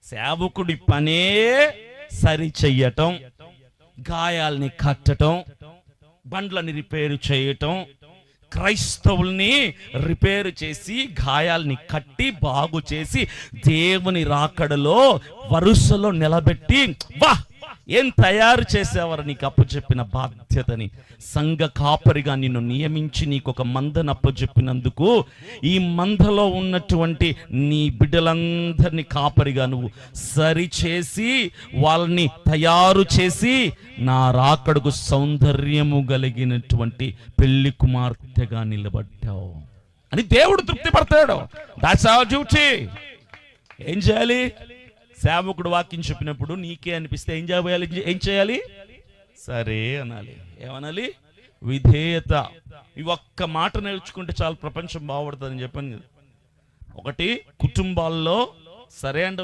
సేవకుడి పనే సరి చెయ్యటం, గాయాల్ని కట్టటం, బండ్లని రిపేరు చేయటం, క్రైస్తవుల్ని రిపేరు చేసి గాయాల్ని కట్టి బాగు చేసి దేవుని రాకడలో వరుసలో నిలబెట్టి వా ఏం తయారు చేసేవారు నీకు అప్పచెప్పిన బాధ్యతని. సంఘ కాపరిగా నిన్ను నియమించి నీకు ఒక మందను అప్పచెప్పినందుకు ఈ మందలో ఉన్నటువంటి నీ బిడ్డలందరినీ కాపరిగా నువ్వు సరిచేసి వాళ్ళని తయారు చేసి నా రాకడకు సౌందర్యము కలిగినటువంటి పెళ్లి కుమార్తెగా నిలబడ్డావు అని దేవుడు తృప్తి పడతాడు. That's our duty. ఏం చేయాలి? సేవకుడు వాక్యం చెప్పినప్పుడు నీకే అనిపిస్తే ఏం చేయాలి? సరే అనాలి. ఏమనాలి? విధేయత. ఈ ఒక్క మాట నేర్చుకుంటే చాలు ప్రపంచం బాగుపడుతుందని చెప్పాను కదా. ఒకటి, కుటుంబాల్లో సరే అంటే